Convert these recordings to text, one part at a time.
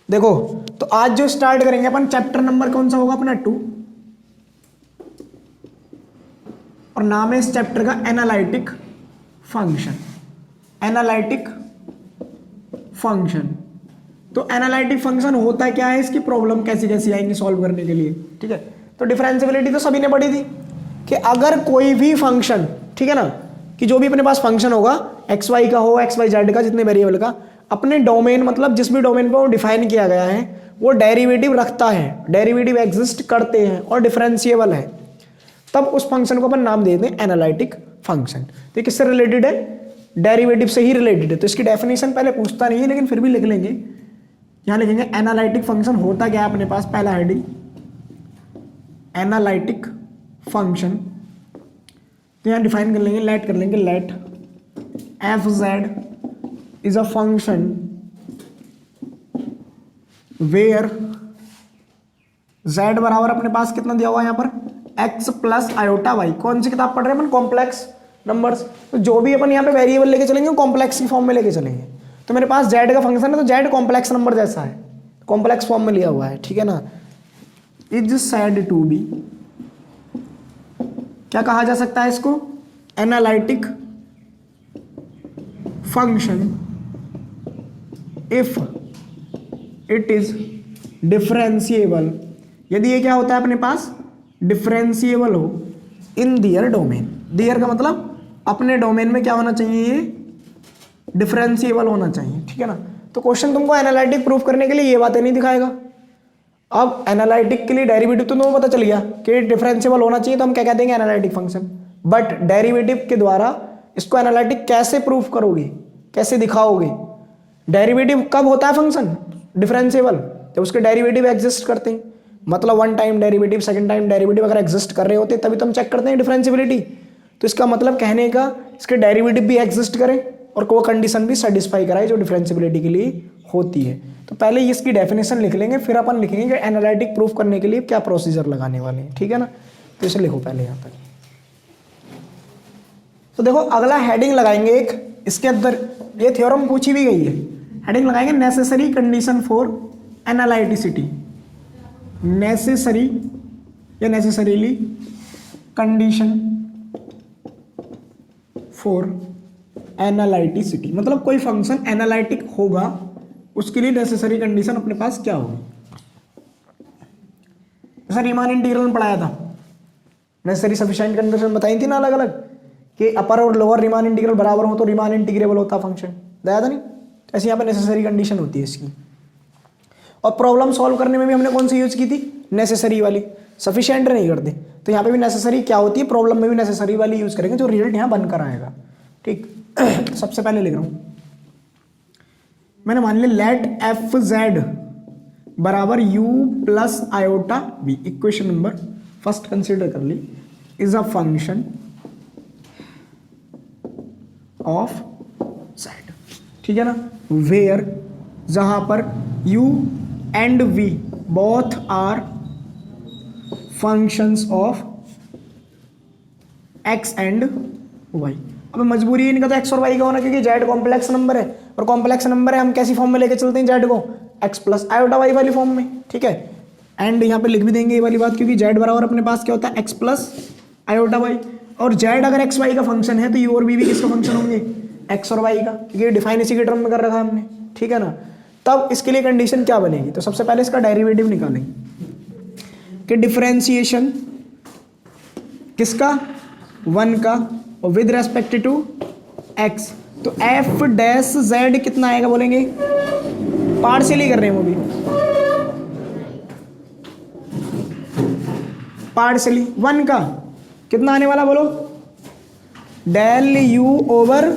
देखो, तो आज जो स्टार्ट करेंगे अपन, चैप्टर नंबर कौन सा होगा अपना 2, और नाम है इस चैप्टर का एनालिटिक फंक्शन। एनालिटिक फंक्शन, तो एनालिटिक फंक्शन होता क्या है, इसकी प्रॉब्लम कैसी कैसी आएंगी सॉल्व करने के लिए, ठीक है। तो डिफरेंशियबिलिटी तो सभी ने पढ़ी थी कि अगर कोई भी फंक्शन, ठीक है ना, कि जो भी अपने पास फंक्शन होगा एक्स वाई का हो, एक्स वाई जेड का, जितने वेरिएबल का, अपने डोमेन मतलब जिस भी डोमेन पर वो डिफाइन किया गया है वो डेरिवेटिव रखता है, डेरिवेटिव एग्जिस्ट करते हैं और डिफरेंशिएबल है, तब उस फंक्शन को अपन नाम दे दें एनालिटिक फंक्शन। तो ये किससे रिलेटेड है, डेरिवेटिव से ही रिलेटेड है। तो इसकी डेफिनेशन पहले पूछता नहीं है लेकिन फिर भी लिख लेंगे, यहां लिखेंगे एनालिटिक फंक्शन होता क्या है अपने पास, पहला हेडिंग एनालिटिक फंक्शन। तो यहां डिफाइन कर लेंगे, लेट कर लेंगे, let f z is a function where z बराबर अपने पास कितना दिया हुआ है यहाँ पर x प्लस आयोटा वाई। कौन सी किताब पढ़ रहे हैं अपन, कॉम्प्लेक्स नंबर्स। तो जो भी अपन यहाँ पे वेरिएबल लेके चलेंगे कॉम्प्लेक्स की फॉर्म में लेके चलेंगे। तो मेरे पास z का फंक्शन है तो z कॉम्प्लेक्स नंबर जैसा है, कॉम्प्लेक्स फॉर्म में लिया हुआ है, ठीक है ना। इज सेड टू बी, क्या कहा जा सकता है इसको, analytic function if it is differentiable, यदि ये क्या होता है अपने पास, डिफरेंशिएबल हो इन दियर डोमेन। दियर का मतलब अपने डोमेन में क्या होना चाहिए, ये डिफरेंशिएबल होना चाहिए, ठीक है ना। तो क्वेश्चन तुमको एनालिटिक प्रूफ करने के लिए ये बातें नहीं दिखाएगा। अब एनालिटिक के लिए डेरिवेटिव तो तुम्हें पता चल गया कि डिफरेंशिएबल होना चाहिए, तो हम क्या कहते हैं एनालिटिक फंक्शन। बट डेरिवेटिव के द्वारा इसको एनालिटिक कैसे प्रूफ करोगे, कैसे दिखाओगे। डेरिवेटिव कब होता है फंक्शन डिफरेंशिएबल, जब उसके डेरिवेटिव एग्जिस्ट करते हैं, मतलब one time derivative, second time derivative अगर एग्जिस्ट कर रहे होते तभी तो हम चेक करते हैं डिफरेंशिएबिलिटी। तो इसका मतलब कहने का इसके डेरिवेटिव भी एग्जिस्ट करें और वो कंडीशन भी सेटिस्फाई कराए जो डिफरेंशिएबिलिटी के लिए होती है। तो पहले इसकी डेफिनेशन लिख लेंगे, फिर अपन लिखेंगे कि एनालिटिक प्रूफ करने के लिए क्या प्रोसीजर लगाने वाले हैं, ठीक है ना। तो इसे लिखो पहले यहाँ तक। तो देखो अगला हेडिंग लगाएंगे एक, इसके अंदर ये थ्योरम पूछी भी गई है, हेडिंग लगाएंगे necessary condition for analyticity. Necessary या नेसेसरीली कंडीशन फॉर एनालिटिसिटी, मतलब कोई फंक्शन एनालिटिक होगा उसके लिए नेसेसरी कंडीशन अपने पास क्या होगी। जैसा रीमान इंटीग्रल में पढ़ाया था, नेसेसरी सफिशिएंट कंडीशन बताई थी ना अलग अलग, कि अपर और लोअर रीमान इंटीग्रल बराबर हो तो रीमान इंटीग्रेबल होता फंक्शन, याद है नहीं। ऐसे यहाँ पे नेसेसरी कंडीशन होती है इसकी। और प्रॉब्लम सॉल्व करने में भी हमने कौन सी यूज की थी, नेसेसरी वाली, सफिशिएंट नहीं करते। तो यहाँ पे भी नेसेसरी क्या होती है, प्रॉब्लम में भी नेसेसरी वाली यूज करेंगे जो रिजल्ट यहाँ बनकर आएगा, ठीक। सबसे पहले लिख रहा हूँ मैंने, मान लिया लेट एफ जेड बराबर u plus iota b, equation number first consider कर ली, is a function of z, ठीक है ना, वेयर जहां पर u and v both are functions of x and y। अब मजबूरी इनका तो x और y का होना, क्योंकि z कॉम्प्लेक्स नंबर है, और कॉम्प्लेक्स नंबर है हम कैसी फॉर्म में लेके चलते हैं z को, x प्लस आयोटा y वाली फॉर्म में, ठीक है। एंड यहाँ पे लिख भी देंगे ये वाली बात, क्योंकि z बराबर अपने पास क्या होता है x प्लस आयोटा y, और z अगर x y का फंक्शन है तो u और v भी किसका फंक्शन होंगे, x और y का, क्योंकि डिफाइन इसी के टर्म में कर रखा है हमने, ठीक है ना। तब इसके लिए कंडीशन क्या बनेगी, तो सबसे पहले इसका डेरिवेटिव निकालेंगे कि डिफरेंशिएशन किसका, 1 का, और विद रेस्पेक्ट टू x, तो f डैश z कितना आएगा बोलेंगे, पार्शियली कर रहे हैं वो भी, पार्शियली 1 का कितना आने वाला बोलो, del u over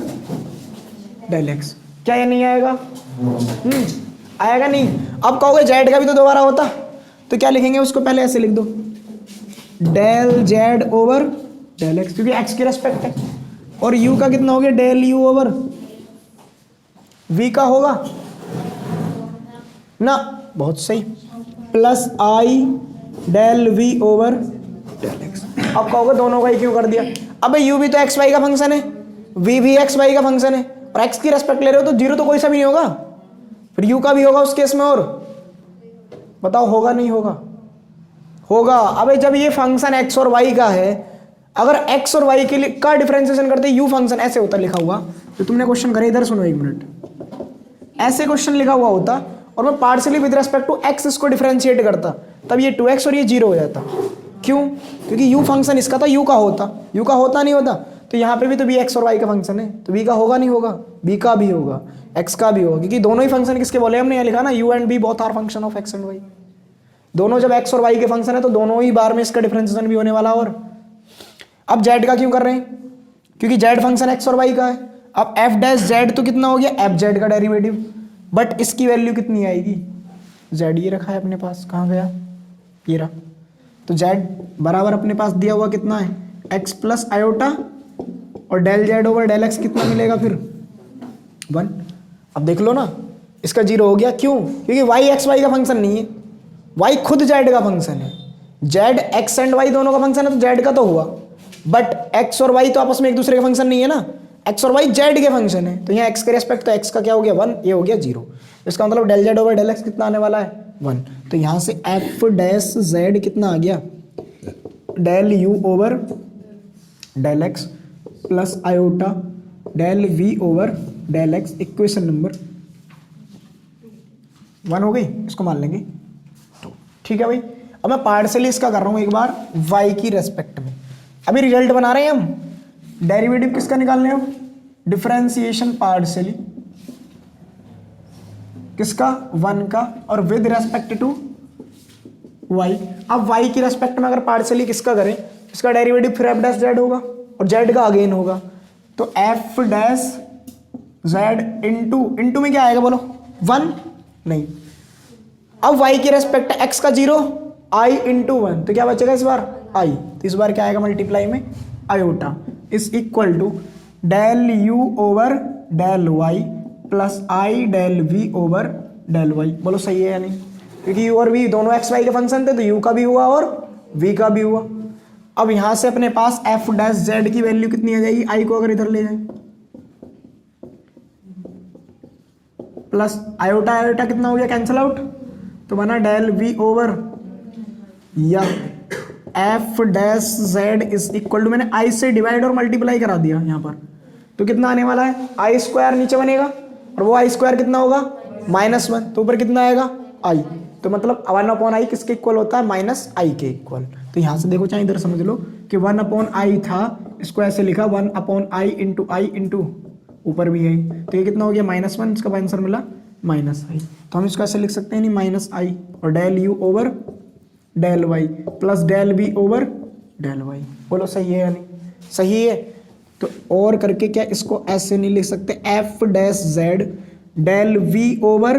del x। क्या ये नहीं आएगा, आएगा नहीं। अब कहोगे जेड का भी तो दोबारा होता, तो क्या लिखेंगे उसको, पहले ऐसे लिख दो, del z over del x, क्योंकि एक्स की रेस्पेक्ट है, और यू का कितना हो गया, डेल यू ओवर वी का होगा ना, बहुत सही, plus i del v over del x. अब कहोगे दोनों का ही क्यों कर दिया, अबे यू भी तो एक्स वाई का फंक्शन है, वी भी एक्स वाई का फंक्शन है, और एक्स की रेस्पेक्ट ले रहे हो तो जीरो तो कोई सा भी नहीं होगा, फिर यू का भी होगा उस केस में, और बताओ होगा नहीं होगा? होगा। अबे जब ये फंक्शन एक्स और वाई का है, अगर एक्स और वाई के लिए का डिफरेंशिएशन करते यू फंक्शन ऐसे होता लिखा हुआ, तो तुमने क्वेश्चन करे, इधर सुनो 1 मिनट, ऐसे क्वेश्चन लिखा हुआ होता और मैं partially with respect to x इसको डिफरेंशिएट करता, तब ये 2x और ये 0 हो जाता। क्यों? क्योंकि u फंक्शन इसका था, u का होता नहीं होता, तो यहाँ पे भी तो भी x और y का फंक्शन है, तो b का होगा नहीं होगा? b का भी होगा, x का भी होगा, क्योंकि दोनों ही फंक्शन किसके बोले हमने, यहाँ लिखा ना u and b both are function of x and y। दोनों जब x और y के फंक्शन है तो दोनों ही बार में इसका डिफरेंशिएशन भी होने वाला। और अब z का क्यों कर रहे हैं? क्योंकि z फंक्शन x और y का है। अब f डैश z तो कितना हो गया, f z का डेरिवेटिव, बट इसकी वैल्यू कितनी आएगी, z ये रखा है अपने पास, कहाँ गया, ये रहा, तो z बराबर अपने पास दिया हुआ कितना है, x प्लस आयोटा, और del z over del x कितना मिलेगा फिर 1। अब देख लो ना, इसका 0 हो गया। क्यों? क्योंकि y x y का फंक्शन नहीं है, y खुद z का फंक्शन है, z x एंड y दोनों का फंक्शन है, तो z का तो हुआ, बट x और y तो आपस में एक दूसरे का फंक्शन नहीं है ना, x और y z के फंक्शन है, तो यहाँ x के रेस्पेक्ट तो x का क्या हो गया 1, ये हो गया 0। इसका मतलब del z over del x कितना आने वाला है 1। तो यहाँ से f डैश z कितना आ गया, del u over del x plus iota del v over del x, equation number 1 हो गई, इसको मान लेंगे। तो ठीक है भाई, अब मैं पार्शियली इसका कर रहा हूँ एक बार y की रेस्पेक्ट में। अभी रिजल्ट बना रहे हैं हम, डेरिवेटिव किसका निकालने हैं, डिफरेंशिएशन पार्शियली किसका 1 का, और विद रेस्पेक्ट टू y। अब y की रेस्पेक्ट में अगर पार्शियली किसका करें, इसका डेरिवेटिव फिर f डैश z होगा और z का अगेन होगा, तो f डैश z इंटू में क्या आएगा बोलो 1 नहीं। अब y की रेस्पेक्ट x का 0, i इंटू 1, तो क्या बचेगा इस बार i, तो इस बार क्या आएगा मल्टीप्लाई में iota is equal to del u over del y plus i del v over del y। बोलो सही है या नहीं? क्योंकि u और v दोनों x y के फंक्शन थे, तो u का भी हुआ और v का भी हुआ। अब यहां से अपने पास f डैश z की वैल्यू कितनी आ जाएगी, i को अगर इधर ले जाए, प्लस आयोटा आयोटा कितना हो गया कैंसिल आउट, तो बना डेल v ओवर या f dash z is equal to, मैंने i से डिवाइड और मल्टीप्लाई करा दिया यहाँ पर, तो कितना आने वाला है आई स्क्वायर नीचे बनेगा, और वो आई स्क्वायर कितना होगा -1, तो ऊपर कितना आएगा आई, तो मतलब 1/i किसके इक्वल होता है -i के इक्वल। तो यहाँ से देखो, चाहे इधर समझ लो कि 1/i था, इसको ऐसे लिखा 1/i इंटू आई इंटू ऊपर भी है, तो ये कितना हो गया -1, इसका आंसर मिला -i। तो हम इसको ऐसे लिख सकते हैं नहीं -i और del u over del y plus del v over del y। बोलो सही है या नहीं? सही है। तो और करके क्या इसको ऐसे नहीं लिख सकते, f dash z del v over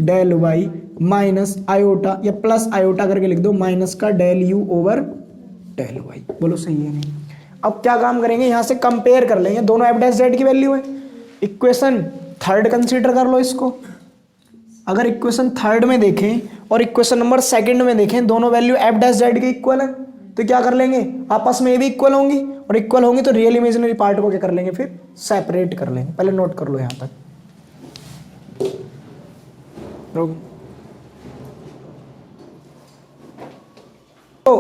del y minus iota या प्लस आयोटा करके लिख दो माइनस का del u over del y। बोलो सही है नहीं? अब क्या काम करेंगे, यहाँ से कंपेयर कर लेंगे, दोनों f डैश z की वैल्यू है, इक्वेशन थर्ड कंसीडर कर लो इसको। अगर इक्वेशन थर्ड में देखें और इक्वेशन नंबर सेकंड में देखें, दोनों वैल्यू f डैश z के इक्वल है, तो क्या कर लेंगे, आपस में ये भी इक्वल होंगी, और इक्वल होंगी तो रियल इमेजिनरी पार्ट को क्या कर लेंगे, फिर सेपरेट कर लेंगे। पहले नोट कर लो यहां तक। तो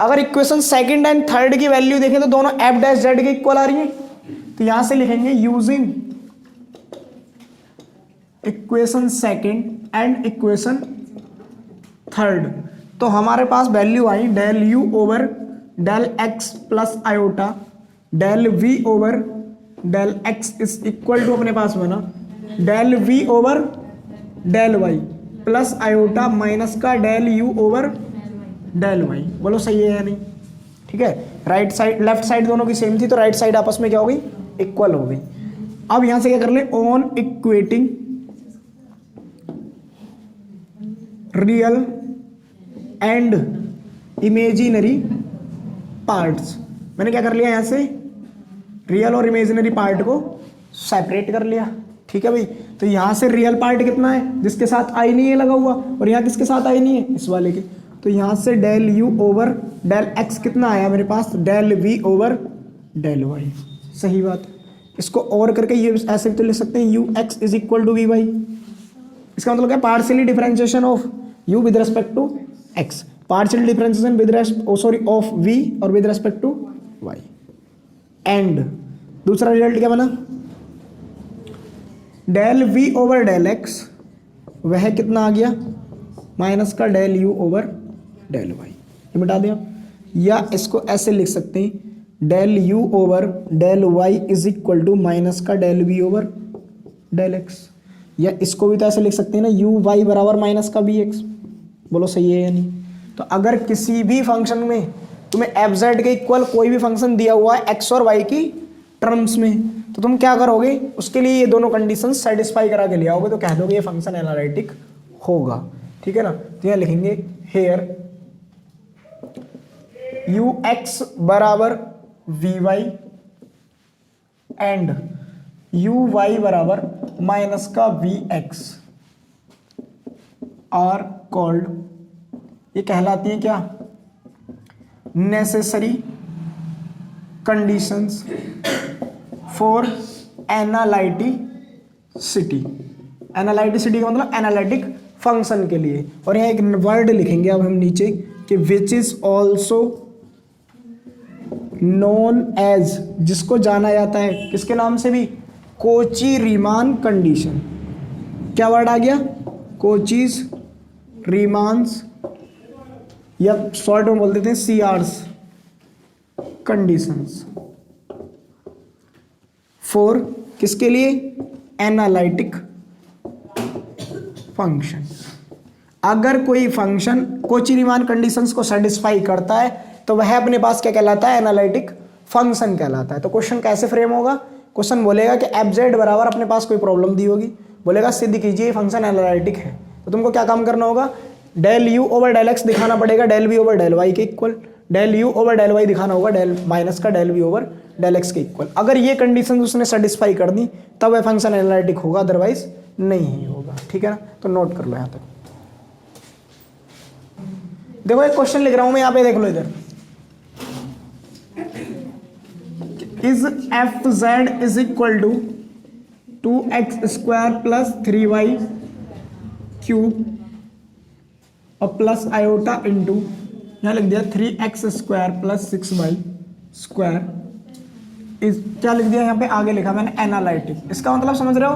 अगर इक्वेशन सेकंड एंड थर्ड की वैल्यू देखें तो दोनों f डैश z के इक्वल आ रही है, तो यहां से लिखेंगे using equation second and equation third, तो हमारे पास वैल्यू आई del u over del x plus iota del v over del x is equal to अपने पास बना del v over del y plus iota minus का del u over del y। बोलो सही है या नहीं? ठीक है, राइट साइड लेफ्ट साइड दोनों की सेम थी, तो राइट साइड आपस में क्या हो गई, इक्वल हो गई। अब यहां से क्या कर ले, on equating real and imaginary parts, मैंने क्या कर लिया, यहां से रियल और इमेजिनरी पार्ट को सेपरेट कर लिया। ठीक है भाई, तो यहां से रियल पार्ट कितना है, जिसके साथ आई नहीं है लगा हुआ, और यहाँ किसके साथ आई नहीं है, इस वाले के, तो यहां से del u over del x कितना आया मेरे पास, del v over del y। सही बात। इसको और करके ये ऐसे भी तो लिख सकते हैं ux is equal to v y. इसका मतलब क्या, partially differentiation of u with respect to x, partial differentiation with of v और with respect to y। And दूसरा रिजल्ट क्या बना, del v over del x वह कितना आ गया माइनस का del u over del y, ये मिटा दिया। या इसको ऐसे लिख सकते हैं del u over del y is equal to minus का del v over del x, या इसको भी तो ऐसे लिख सकते हैं ना u y बराबर माइनस का bx। बोलो सही है या नहीं। तो अगर किसी भी फंक्शन में तुम्हें एफ जेड के इक्वल कोई भी फंक्शन दिया हुआ है एक्स और वाई की टर्म्स में, तो तुम क्या करोगे, उसके लिए ये दोनों कंडीशन सेटिस्फाई करा के ले आओगे, तो कह दोगे ये फंक्शन एनालिटिक होगा। ठीक है ना। तो यहाँ लिखेंगे हेयर यू एक्स बराबर v y and u y बराबर माइनस का वी एक्स आर कॉल्ड, ये कहलाती है क्या, necessary conditions for analyticity. Analyticity का मतलब एनालिटिक फंक्शन के लिए। और यहाँ एक वर्ड लिखेंगे अब हम नीचे कि which is also known as, जिसको जाना जाता है किसके नाम से भी, कोची रीमान कंडीशन। क्या वर्ड आ गया, कोचीज रीमान्स, या शॉर्ट में बोल देते हैं CRs कंडीशंस फॉर किसके लिए, एनालिटिक फंक्शन। अगर कोई फंक्शन कोची रीमान कंडीशंस को सेटिस्फाई करता है तो वह अपने पास क्या कहलाता है, एनालिटिक फंक्शन कहलाता है। तो क्वेश्चन कैसे फ्रेम होगा, क्वेश्चन बोलेगा कि एफ जेड बराबर, अपने पास कोई प्रॉब्लम दी होगी, बोलेगा सिद्ध कीजिए फंक्शन एनालिटिक है। तो तुमको क्या काम करना होगा, del u over del x दिखाना पड़ेगा del v over del y के equal, del u over del y दिखाना होगा डेल माइनस का del v over del x के इक्वल। अगर ये कंडीशन उसने सेटिस्फाई कर दी तब वह फंक्शन एनालिटिक होगा, अदरवाइज नहीं होगा। ठीक है ना। तो नोट कर लो यहाँ तक। देखो एक क्वेश्चन लिख रहा हूं मैं, यहाँ पे देख लो इधर, is f z is equal to 2x square plus 3y cube और प्लस आयोटा इंटू, यहाँ लिख दिया 3x square plus 6y square इस, क्या लिख दिया यहाँ पे आगे लिखा मैंने एनालिटिक। इसका मतलब समझ रहे हो,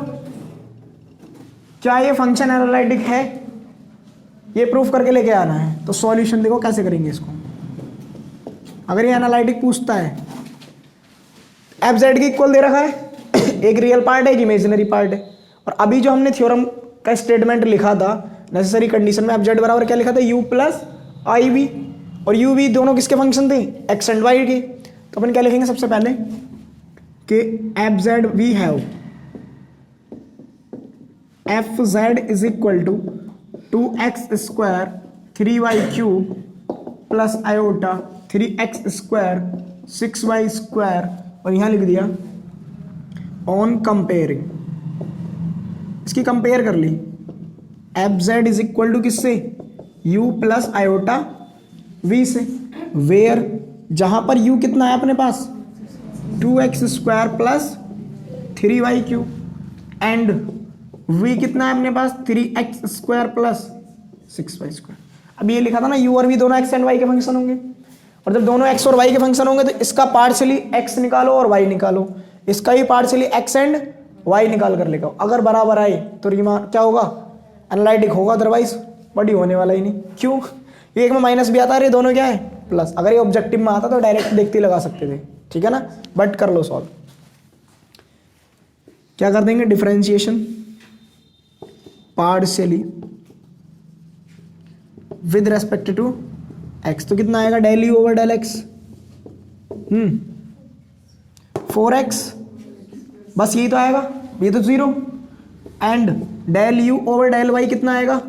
क्या ये फंक्शन एनालिटिक है, ये प्रूफ करके लेके आना है। तो सॉल्यूशन देखो कैसे करेंगे इसको। अगर ये एनालिटिक पूछता है, एफ जेड की इक्वल दे रखा है, एक रियल पार्ट है एक इमेजिनरी पार्ट है, और अभी जो हमने थ्योरम का स्टेटमेंट लिखा था नेसेसरी कंडीशन में, एफ जेड बराबर क्या लिखा था, यू प्लस आई वी, और यू वी दोनों किसके फंक्शन थे, एक्स एंड वाई के। तो अपन क्या लिखेंगे सबसे पहले कि f z we have f z is equal to 2x square 3y cube plus iota 3x square 6y square, और यहाँ लिख दिया ऑन कंपेयरिंग, इसकी कंपेयर कर ली, f z is equal to किससे, u प्लस आयोटा v से, where जहाँ पर u कितना है अपने पास 2x square plus 3y cube and v कितना है अपने पास 3x square plus 6y square. अब ये लिखा था ना u और v दोनों x एंड y के फंक्शन होंगे, और जब दोनों x और y के फंक्शन होंगे तो इसका पार्शियली x निकालो और y निकालो, इसका ही पार्शियली x एंड y निकाल कर लेगा। अगर बराबर आए तो रीमान क्या होगा, एनालिटिक होगा, अदरवाइज बड़ी होने वाला ही नहीं। क्यों, ये एक में माइनस भी आता है, ये दोनों क्या है प्लस। अगर ये ऑब्जेक्टिव में आता तो डायरेक्ट देखते ही लगा सकते थे। ठीक है ना, बट कर लो सॉल्व। क्या कर देंगे, differentiation partially with respect to x, तो कितना आएगा del u over del x 4x, बस यही तो आएगा, ये तो 0, and del u over del y कितना आएगा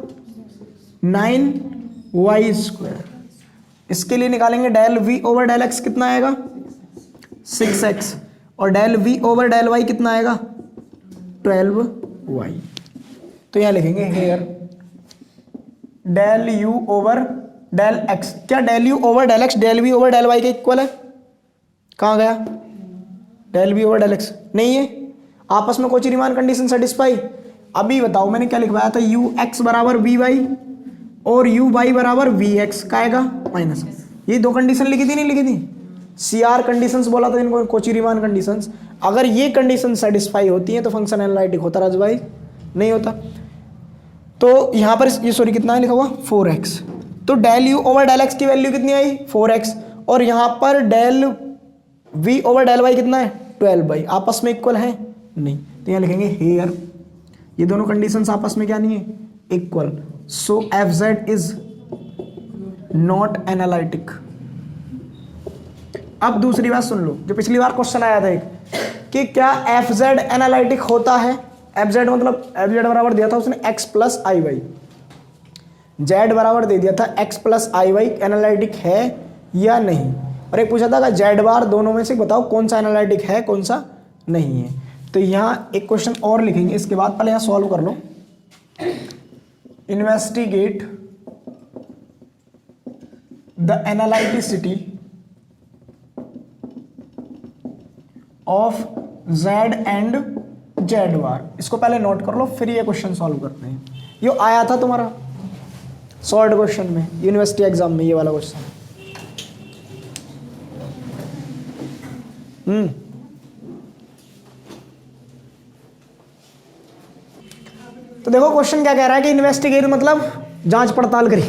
9y स्क्वायर। इसके लिए निकालेंगे del v over del x कितना आएगा 6x, और del v over del y कितना आएगा 12y। तो यहाँ लिखेंगे here del u over del x, क्या del u over del x del v over del y के इक्वल है, कहाँ गया del v over del x, नहीं है, आपस में कोई रीमान कंडीशन सेटिस्फाई। अभी बताओ मैंने क्या लिखवाया था, u x बराबर v y और यू वाई बराबर वी एक्स का आएगा माइनस। ये दो कंडीशन लिखी थी नहीं लिखी थी, सीआर कंडीशंस बोला था इनको, कोची रीमान कंडीशंस। अगर ये कंडीशन सेटिस्फाई होती हैं तो फंक्शन एनालिटिक होता राजू भाई, नहीं होता। तो यहाँ पर ये सॉरी कितना है लिखा हुआ 4x, तो del u over del x की वैल्यू कितनी आई 4x, और यहाँ पर del v over del y कितना है 12y, आपस में इक्वल है नहीं, तो यहाँ लिखेंगे हेयर ये दोनों कंडीशंस आपस में क्या नहीं है equal, so F z is not analytic. अब दूसरी बात सुन लो, जो पिछली बार क्वेश्चन आया था एक कि क्या एफ जेड एनालिटिक होता है। एफ जेड मतलब एफ जेड बराबर दिया था उसने x प्लस आई वाई, जेड बराबर दे दिया था x प्लस आई वाई, एनालिटिक है या नहीं। और एक पूछा था कि जेड बार दोनों में से बताओ कौन सा एनालिटिक है कौन सा नहीं है। तो यहाँ एक क्वेश्चन और लिखेंगे इसके बाद, पहले यहाँ सॉल्व कर लो। Investigate the analyticity of z and z bar, इसको पहले नोट कर लो फिर ये क्वेश्चन सॉल्व करते हैं। ये आया था तुम्हारा शॉर्ट क्वेश्चन में यूनिवर्सिटी एग्जाम में, ये वाला क्वेश्चन। तो देखो क्वेश्चन क्या कह रहा है कि इन्वेस्टिगेट मतलब जांच पड़ताल करी,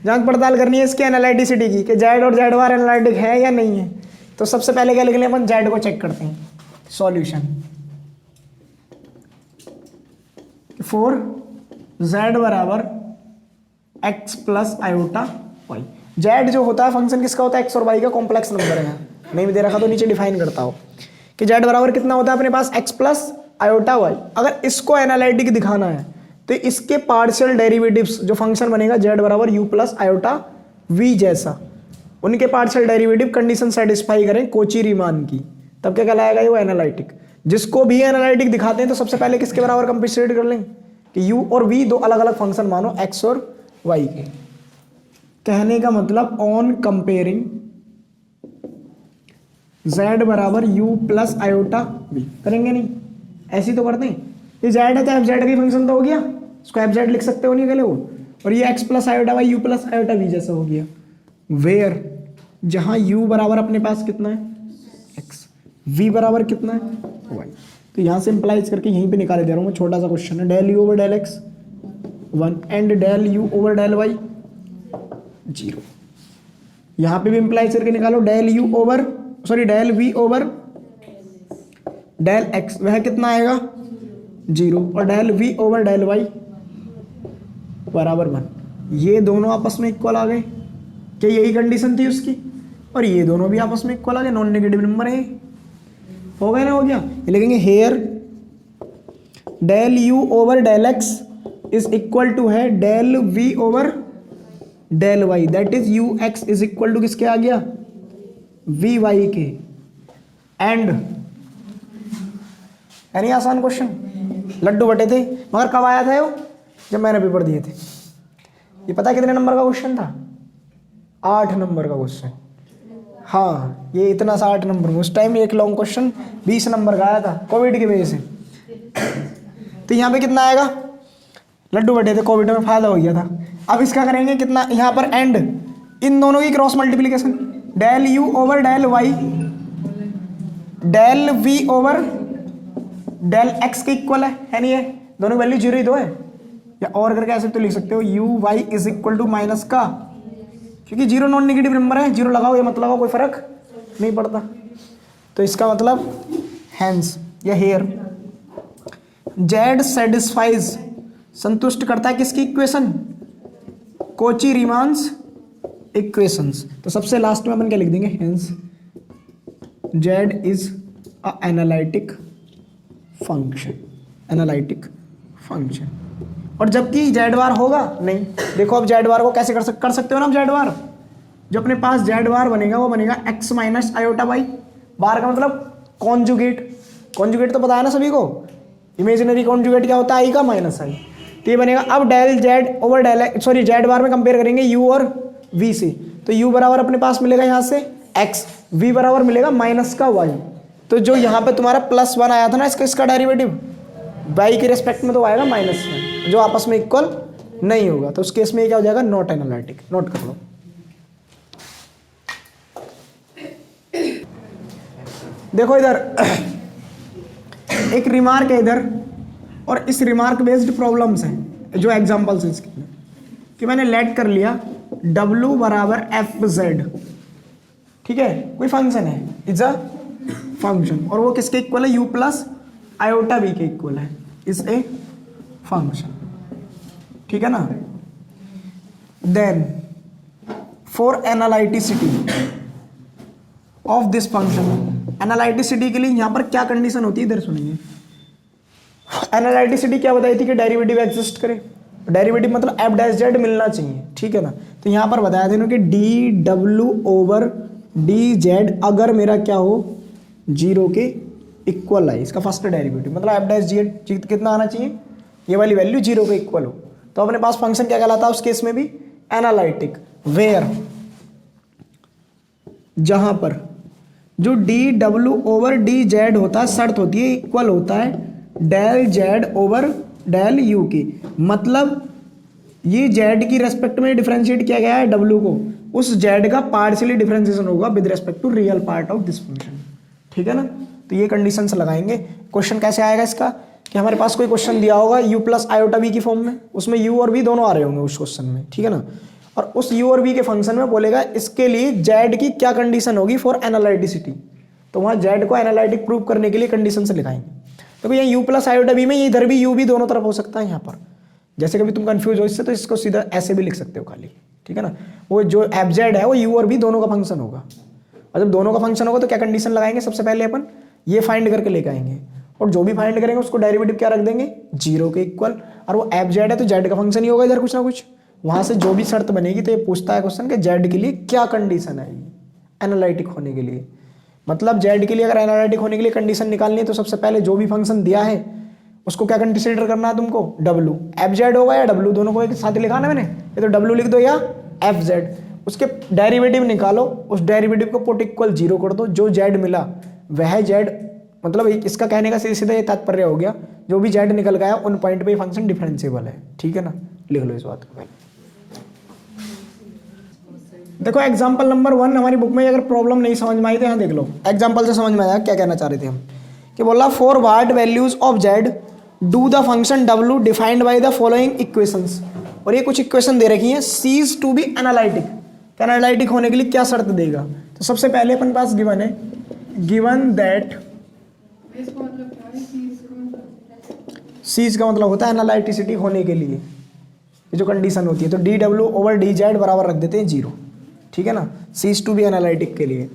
जांच पड़ताल करनी है इसकी एनालिटिसिटी की कि जेड और जेड बार एनालिटिक है या नहीं है। तो सबसे पहले क्या लिख लें अपन, जेड को चेक करते हैं। सॉल्यूशन फॉर जेड बराबर X plus iota Y. Z जो होता है फंक्शन किसका होता है, एक्स और वाई का कॉम्प्लेक्स नंबर है, नहीं भी दे रखा तो नीचे डिफाइन करता हो कि जेड बराबर कितना होता है अपने पास एक्स प्लस आयोटा वाई। अगर इसको एनालिटिक दिखाना है तो इसके पार्शियल डेरिवेटिव्स जो फंक्शन बनेगा जेड बराबर यू प्लस आयोटा वी जैसा, उनके पार्शियल डेरिवेटिव कंडीशन सेटिस्फाई करें कोची रीमान की, तब क्या कहलाएगा ये वो एनालिटिक। जिसको भी एनालिटिक दिखाते हैं तो सबसे पहले किसके बराबर कंपेंसेट कर लें कि यू और वी दो अलग अलग फंक्शन मानो एक्स और वाई के। कहने का मतलब ऑन कंपेयरिंग जेड बराबर यू प्लस आयोटा वी, करेंगे नहीं ऐसे तो करते हैं। ये जेड है तो एफ जेड का फंक्शन तो हो गया, इसको एफ जेड लिख सकते हो नहीं अकेले वो, और ये x plus iota y u plus iota v जैसा हो गया। वेयर जहां u बराबर अपने पास कितना है x, v बराबर कितना है y, तो यहां से इंप्लाइज करके यहीं पे निकाले दे रहा हूं मैं, छोटा सा क्वेश्चन है। Del u over del x 1 and del u over del y 0। यहां पे भी इंप्लाइज करके निकालो del u over del v over del x, वह कितना आएगा 0, और del v over del y बराबर 1। ये दोनों आपस में इक्वल आ गए, क्या यही कंडीशन थी उसकी, और ये दोनों भी आपस में इक्वल आ गए, नॉन नेगेटिव नंबर है, हो गया ना, हो गया। ये लिखेंगे here del u over del x is equal to है del v over del y, that is u x is equal to किसके आ गया वी वाई के। एंड यानी आसान क्वेश्चन, लड्डू बटे थे, मगर कब आया था वो, जब मैंने पेपर दिए थे। ये पता है कितने नंबर का क्वेश्चन था, 8 नंबर का क्वेश्चन। हाँ ये इतना सा 8 नंबर में, उस टाइम एक लॉन्ग क्वेश्चन 20 नंबर का आया था कोविड की वजह से। तो यहाँ पे कितना आएगा, लड्डू बटे थे, कोविड में फायदा हो गया था। अब इसका करेंगे कितना, यहाँ पर एंड इन दोनों की cross multiplication, del u over del y del v over del x के इक्वल है नहीं, ये दोनों वैल्यू 0 ही तो है, या और करके ऐसे तो लिख सकते हो u y is equal to minus का, क्योंकि 0 नॉन नेगेटिव नंबर है, 0 लगाओ या मत लगाओ कोई फर्क नहीं पड़ता। तो इसका मतलब हैंस या हेयर जेड सेटिस्फाइज संतुष्ट करता है किसकी इक्वेशन, कोची रीमान्स इक्वेशंस। तो सबसे लास्ट में अपन क्या लिख देंगे, hence z is a analytic function, analytic function. और जबकि जेड बार होगा नहीं, देखो अब जेड बार को कैसे कर सकते हो ना आप, जेड बार जो अपने पास जेड बार बनेगा वो बनेगा एक्स माइनस आयोटा वाई, बार का मतलब कॉन्जुगेट, कॉन्जुगेट तो पता है ना सभी को, इमेजिनरी कॉन्जुगेट क्या होता है आई का माइनस आई, तो ये बनेगा। अब del z over del sorry z bar में कंपेयर करेंगे यू और वी से, तो यू बराबर अपने पास मिलेगा यहाँ से एक्स, वी बराबर मिलेगा माइनस का वाई। तो जो यहाँ पे तुम्हारा +1 आया था ना इसका डेरिवेटिव वाई के रेस्पेक्ट में, तो आएगा -1, जो आपस में इक्वल नहीं होगा, तो उस केस में ये क्या हो जाएगा, नॉट एनालिटिक। नोट कर लो। देखो इधर एक रिमार्क है इधर, और इस रिमार्क बेस्ड प्रॉब्लम्स हैं जो एग्जांपल्स हैं इसके, कि मैंने लेट कर लिया W बराबर FZ, ठीक है, कोई फंक्शन है, इज अ फंक्शन, और वो किसके इक्वल है, U प्लस आयोटा B के इक्वल है, इज ए फंक्शन, ठीक है ना। Then for analyticity of this function, analyticity के लिए यहां पर क्या कंडीशन होती है, इधर सुनिए। एनालिटिसिटी क्या बताई थी कि डेरिवेटिव एग्जिस्ट करे, डेरिवेटिव मतलब एफ डैश जेड मिलना चाहिए, ठीक है ना। तो यहां पर बताया था कि डी डब्ल्यू ओवर डी जेड अगर मेरा क्या हो 0 के इक्वल है, इसका फर्स्ट डेरिवेटिव मतलब एफ डैश जेड कितना आना चाहिए, ये वाली वैल्यू 0 के इक्वल हो, तो अपने पास फंक्शन क्या कहलाता है उस केस में भी, एनालिटिक। वेयर जहां पर जो डी डब्ल्यू ओवर डी जेड होता है, शर्त होती है इक्वल होता है del z over del u की, मतलब ये जेड की रेस्पेक्ट में डिफरेंशिएट किया गया है डब्ल्यू को, उस जेड का पार्शियली डिफरेंशिएशन होगा with respect to real part of this function, ठीक है ना। तो ये कंडीशंस लगाएंगे। क्वेश्चन कैसे आएगा इसका, कि हमारे पास कोई क्वेश्चन दिया होगा u प्लस आयोटा बी की फॉर्म में, उसमें u और v दोनों आ रहे होंगे उस क्वेश्चन में, ठीक है ना, और उस u और v के फंक्शन में बोलेगा इसके लिए z की क्या कंडीशन होगी फॉर एनालिटिसिटी, तो वहाँ z को एनालिटिक प्रूव करने के लिए कंडीशन से लिखाएंगे। तो यहाँ u प्लस आयोटा बी में इधर भी u भी दोनों तरफ हो सकता है यहाँ पर, जैसे कभी तुम कंफ्यूज हो इससे तो इसको सीधा ऐसे भी लिख सकते हो खाली, ठीक है ना। वो जो एफ जेड है वो u और v दोनों का फंक्शन होगा, और जब दोनों का फंक्शन होगा तो क्या कंडीशन लगाएंगे, सबसे पहले अपन ये फाइंड करके लेके आएंगे, और जो भी फाइंड करेंगे उसको डेरिवेटिव क्या रख देंगे 0 के इक्वल, और वो एफ जेड है तो जेड का फंक्शन ही होगा इधर कुछ ना कुछ, वहां से जो भी शर्त बनेगी तो ये पूछता है क्वेश्चन कि जेड के लिए क्या कंडीशन है एनालिटिक होने के लिए, मतलब जेड के लिए अगर एनालिटिक होने के लिए कंडीशन निकालनी है तो सबसे पहले जो भी फंक्शन दिया है उसको क्या कंसिडर करना है तुमको, डब्ल्यू, एफ जेड होगा या डब्ल्यू, दोनों को एक साथ ही लिखाना मैंने, ये तो डब्ल्यू लिख दो या एफ जेड, उसके डेरिवेटिव निकालो, उस डेरिवेटिव को पुट इक्वल 0 कर दो, जो जेड मिला वह जेड, मतलब इसका कहने का सीधा ये तात्पर्य हो गया जो भी जेड निकल गया उन पॉइंट पे फंक्शन डिफरेंशिएबल है, ठीक है ना। लिख लो इस बात को। देखो एग्जांपल नंबर 1 हमारी बुक में अगर प्रॉब्लम नहीं समझ में आई तो यहाँ देख लो, एग्जांपल से समझ में आया क्या कहना चाह रहे थे हम, कि बोला for what values of z do the function डब्ल्यू defined by the following equations, और ये कुछ इक्वेशन दे रखी है, cease to be analytic, analytic होने के लिए क्या शर्त देगा। तो सबसे पहले अपन पास गिवन है, गिवन दैट, सीज का मतलब होता है एनालिटिसिटी होने के लिए, ये जो कंडीशन होती है, तो डी डब्ल्यू ओवर डी जेड बराबर रख देते हैं 0, ठीक है ना, सीज टू बी एनालिटिक के लिए।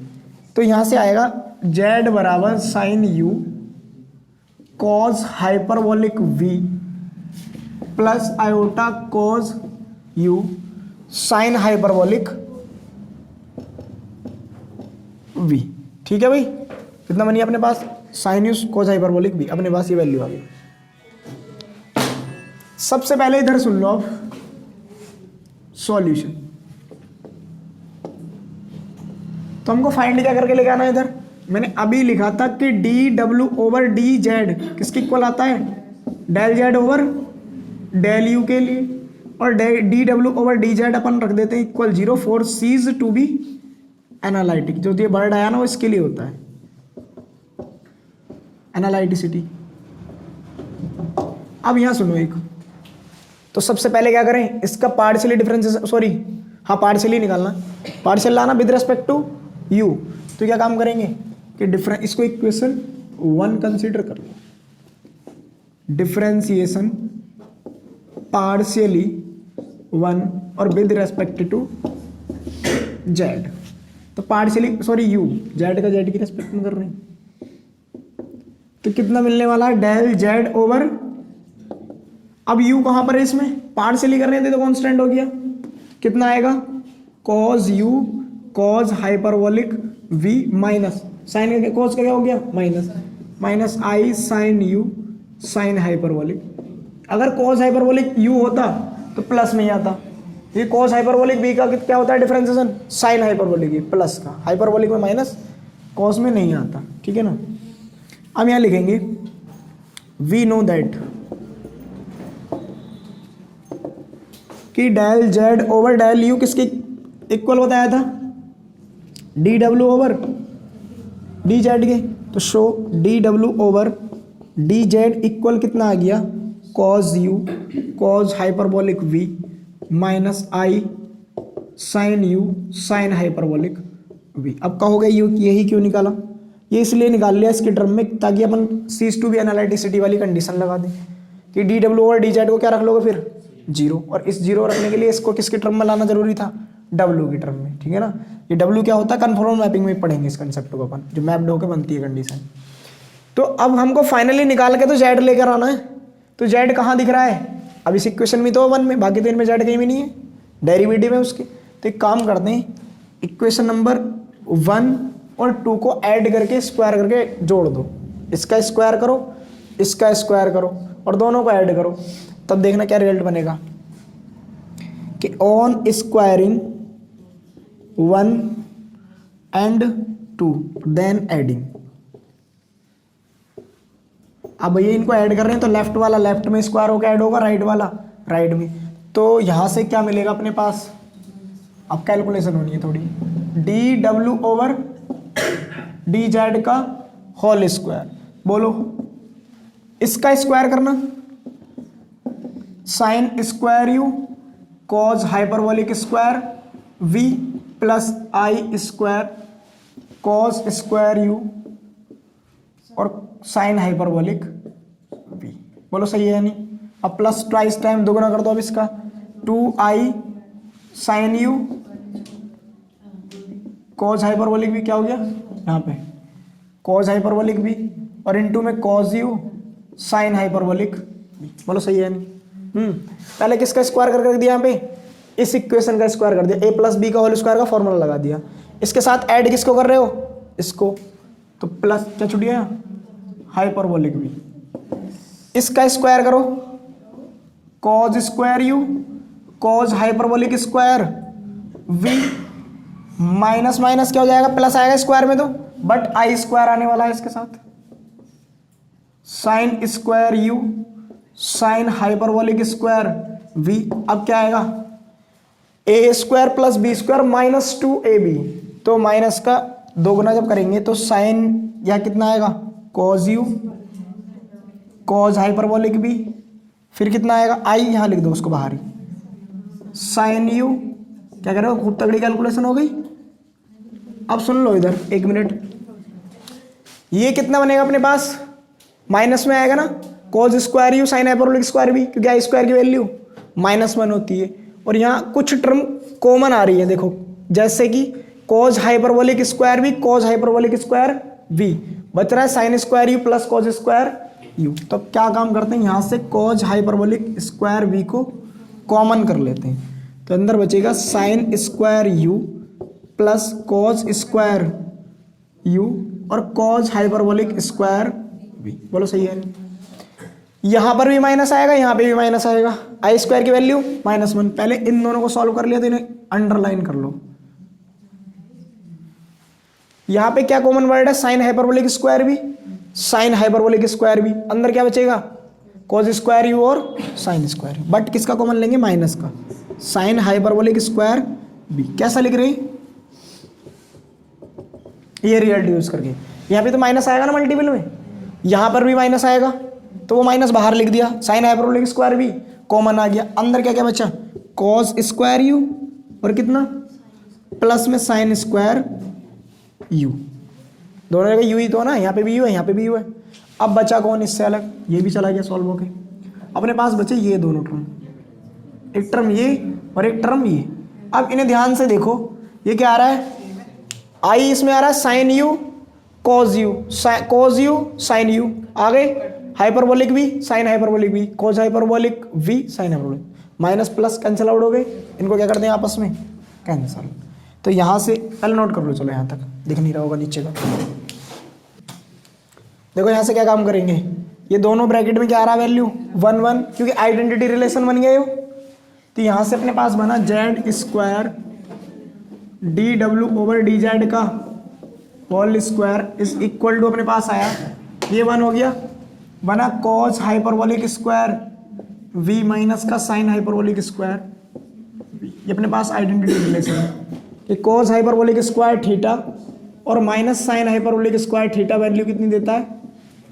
तो यहां से आएगा जेड बराबर sine u cos hyperbolic v plus iota cos u sine hyperbolic v, ठीक है भाई, कितना बनी अपने पास, sine u cos hyperbolic v, अपने पास ये वैल्यू आ गई। सबसे पहले इधर सुन लो अब सॉल्यूशन, तो हमको फाइंड क्या करके लेके आना है इधर, मैंने अभी लिखा था कि डी डब्ल्यू ओवर डी जेड किसके इक्वल आता है, del z over del u के लिए, और डी डब्ल्यू ओवर डी जेड अपन रख देते हैं equal 0 for z to be analytic, जो ये वर्ड आया ना वो इसके लिए होता है एनालिटिसिटी। अब यहां सुनो एक, तो सबसे पहले क्या करें, इसका पार्शियली डिफरेंशिएशन, सॉरी हाँ पार्शियली निकालना, पार्शियल लाना विद रेस्पेक्ट टू यू, तो क्या काम करेंगे कि डिफरेंस, इसको इक्वेशन 1 कंसीडर कर लो, डिफरेंशिएशन पार्शियली 1 और विद रेस्पेक्ट टू जेड, तो पार्शियली सॉरी यू, जेड का जेड की रेस्पेक्ट में कर रहे हैं, तो कितना मिलने वाला है डेल जेड ओवर, अब u कहां पर है इसमें, पार्शियली कर रहे थे तो कांस्टेंट हो गया, कितना आएगा cos u cos hyperbolic v minus sine cos का क्या हो गया minus, minus i sine u sine hyperbolic, अगर cos हाइपरबोलिक u होता तो प्लस में ही आता, ये cos हाइपरबोलिक v का क्या होता है डिफरेंशिएशन, साइन हाइपरबोलिक प्लस का, हाइपरबोलिक में माइनस, cos में नहीं आता, ठीक है ना। अब यहां लिखेंगे वी नो दैट कि del z over del u किसके इक्वल बताया था, डी डब्ल्यू ओवर डी जेड के। तो शो डी डब्ल्यू ओवर डी जेड इक्वल कितना आ गया, cos u cos hyperbolic v minus i sine u sine hyperbolic v. अब कहोगे यू यही क्यों निकाला, ये इसलिए निकाल लिया इसके टर्म में ताकि अपन सीज टू बी एनालिटिसिटी वाली कंडीशन लगा दें कि डी डब्ल्यू ओवर डी जेड को क्या रख लोगे फिर जीरो, और इस जीरो रखने के लिए इसको किसके टर्म में लाना जरूरी था, डब्ल्यू की टर्म में, ठीक है ना। ये डब्ल्यू क्या होता है, कन्फर्म मैपिंग में पढ़ेंगे इस कंसेप्ट को अपन, जो मैप्ड होकर बनती है कंडीशन। तो अब हमको फाइनली निकाल के तो जेड लेकर आना है। तो जेड कहाँ दिख रहा है, अब इस इक्वेशन में तो 1 में, बाकी तो इनमें जेड कहीं भी नहीं है, डेरिवेटिव है उसके। तो एक काम करते हैं, इक्वेशन नंबर 1 और 2 को ऐड करके स्क्वायर करके जोड़ दो, इसका स्क्वायर करो इसका स्क्वायर करो और दोनों को ऐड करो, तब देखना क्या रिजल्ट बनेगा कि on squaring 1 and 2 then adding. अब ये इनको ऐड कर रहे हैं तो लेफ्ट वाला लेफ्ट में स्क्वायर होकर ऐड होगा, राइट वाला राइट में। तो यहां से क्या मिलेगा अपने पास, अब कैलकुलेशन होनी है थोड़ी, डी डब्ल्यू ओवर डी जेड का होल स्क्वायर, बोलो इसका स्क्वायर करना, sine square u cos hyperbolic square v plus i square cos square u और साइन हाइपरबोलिक वी। बोलो सही है नहीं। अब प्लस ट्वाइस टाइम दोगुना कर दो अब इसका, 2i sign u cos hyperbolic भी क्या हो गया यहाँ पे कॉज हाइपरबोलिक भी, और इनटू में कॉज यू साइन हाइपरबोलिक भी। बोलो सही है नहीं। पहले किसका स्क्वायर कर दिया यहाँ पे, इस इक्वेशन का स्क्वायर कर दिया, a प्लस बी का होल स्क्वायर का फॉर्मूला लगा दिया। इसके साथ ऐड किसको कर रहे हो, इसको, तो प्लस क्या छूट गया, हाइपरबोलिक भी। इसका स्क्वायर करो, cos square u cos hyperbolic square v minus minus क्या हो जाएगा, प्लस आएगा स्क्वायर में तो, बट आई स्क्वायर आने वाला है इसके साथ, sine square u sine hyperbolic square v. अब क्या आएगा, a square plus b square minus 2ab, तो माइनस का दोगुना जब करेंगे तो साइन या कितना आएगा, cos u cos hyperbolic v, फिर कितना आएगा, आई यहां लिख दो उसको बाहर ही, साइन यू, क्या कह रहे हो, खूब तगड़ी कैलकुलेशन हो गई। अब सुन लो इधर एक मिनट, ये कितना बनेगा अपने पास, माइनस में आएगा ना, cause square u sine hyperbolic square भी, क्योंकि आई स्क्वायर की वैल्यू -1 होती है, और यहाँ कुछ टर्म कॉमन आ रही है, देखो जैसे कि कॉज हाइपरबोलिक स्क्वायर भी कॉज हाइपरबोलिक स्क्वायर वी, बच रहा है sign square you plus cos square you. तो क्या काम करते हैं, यहाँ से कॉज हाइपरबोलिक स्क्वायर वी को कॉमन कर लेते हैं, तो अंदर बचेगा sign square you plus cos square u और कॉज हाइपरबोलिक स्क्वायर वी। बोलो सही है। यहां पर भी माइनस आएगा, यहां पे भी माइनस आएगा, आई स्क्वायर की वैल्यू -1। पहले इन दोनों को सॉल्व कर लिया तो इन्हें अंडरलाइन कर लो। यहां पे क्या कॉमन वर्ड है, साइन हाइपरबोलिक स्क्वायर भी साइन हाइपरबोलिक स्क्वायर भी, अंदर क्या बचेगा, कॉज स्क्वायर यू और साइन स्क्वायर यू, बट किसका कॉमन लेंगे, माइनस का, साइन हाइपरबोलिक स्क्वायर बी। कैसा लिख रहे हैं, ये रिजल्ट यूज करके। यहां पे तो माइनस आएगा ना मल्टीपल में, यहां पर भी माइनस आएगा, तो वो माइनस बाहर लिख दिया, साइन हाइपरबोलिक स्क्वायर भी कॉमन आ गया, अंदर क्या क्या बचा, कॉस स्क्वायर यू और कितना प्लस में साइन स्क्वायर यू, दोनों जगह यू ही तो ना, यहाँ पे भी यू है यहाँ पे भी यू है। अब बचा कौन इससे अलग, ये भी चला गया सॉल्व होके, अपने पास बचे ये दोनों टर्म, एक टर्म ये और एक टर्म ये। अब इन्हें ध्यान से देखो, ये क्या आ रहा है, आई इसमें आ रहा है sine u cos u sine u, आ गए हाइपरबोलिक भी साइन हाइपरबोलिक भी, cos hyperbolic v sine hyperbolic, minus plus cancel out हो गए, इनको क्या करते हैं आपस में कैंसिल। तो यहाँ से पहले नोट कर लो, चलो यहाँ तक दिख नहीं रहा होगा नीचे का, देखो यहाँ से क्या काम करेंगे, ये दोनों ब्रैकेट में क्या आ रहा है वैल्यू 1 1, क्योंकि आइडेंटिटी रिलेशन बन गए हो। तो यहाँ से अपने पास बना जेड स्क्वायर डी डब्ल्यू ओवर डी जेड का whole square is equal to, अपने पास आया ये 1 हो गया, बना cos hyperbolic square v minus का साइन हाइपरबोलिक स्क्वायर ये अपने पास आइडेंटिटी रिलेशन है कि कोस हाइपरबोलिक स्क्वायर थीटा और minus sine hyperbolic square theta value कितनी देता है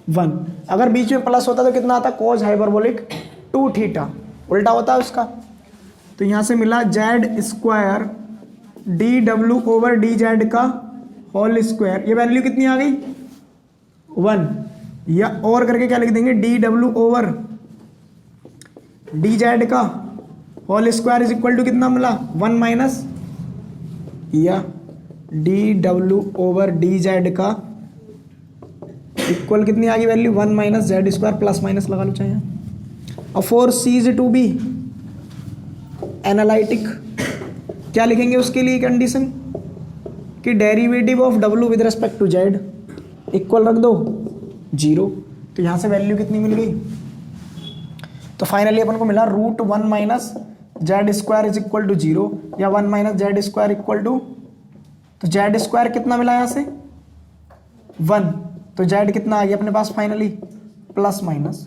1। अगर बीच में प्लस होता तो कितना आता कोस हाइपरबोलिक 2 थीटा, उल्टा होता है उसका। तो यहाँ से मिला जेड स्क्वायर डी डब्ल्यू ओवर डी जेड का होल स्क्वायर, ये वैल्यू कितनी आ गई 1, या और करके क्या लिख देंगे डी डब्ल्यू ओवर डी जेड का whole square is equal to कितना मिला 1 माइनस, या डी डब्ल्यू ओवर डी जेड का इक्वल कितनी आ गई value 1 minus z square, plus minus लगा लो चाहे। और for z to be analytic, क्या लिखेंगे उसके लिए कंडीशन कि डेरिवेटिव ऑफ डब्ल्यू with respect to z equal रख दो 0। तो यहाँ से वैल्यू कितनी मिल गई, तो फाइनली अपन को मिला √1 minus z square is equal to 0, या 1 minus z square equal to, तो जेड स्क्वायर कितना मिला यहाँ से 1, तो जेड कितना आ गया अपने पास फाइनली प्लस माइनस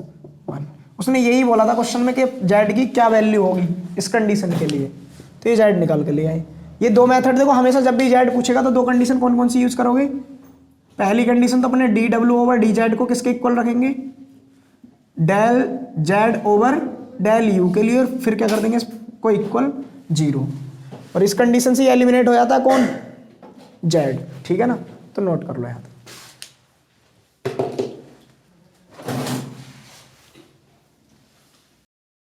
1। उसने यही बोला था क्वेश्चन में कि जेड की क्या वैल्यू होगी इस कंडीशन के लिए, तो ये जेड निकाल के ले आए। ये दो मेथड देखो, हमेशा जब भी जेड पूछेगा तो दो कंडीशन कौन कौन सी यूज करोगे। पहली कंडीशन तो अपने डी डब्ल्यू ओवर डी जेड को किसके इक्वल रखेंगे, del z over del u के लिए, और फिर क्या कर देंगे इसको इक्वल 0, और इस कंडीशन से एलिमिनेट हो जाता है कौन जेड, ठीक है ना। तो नोट कर लो यहाँ।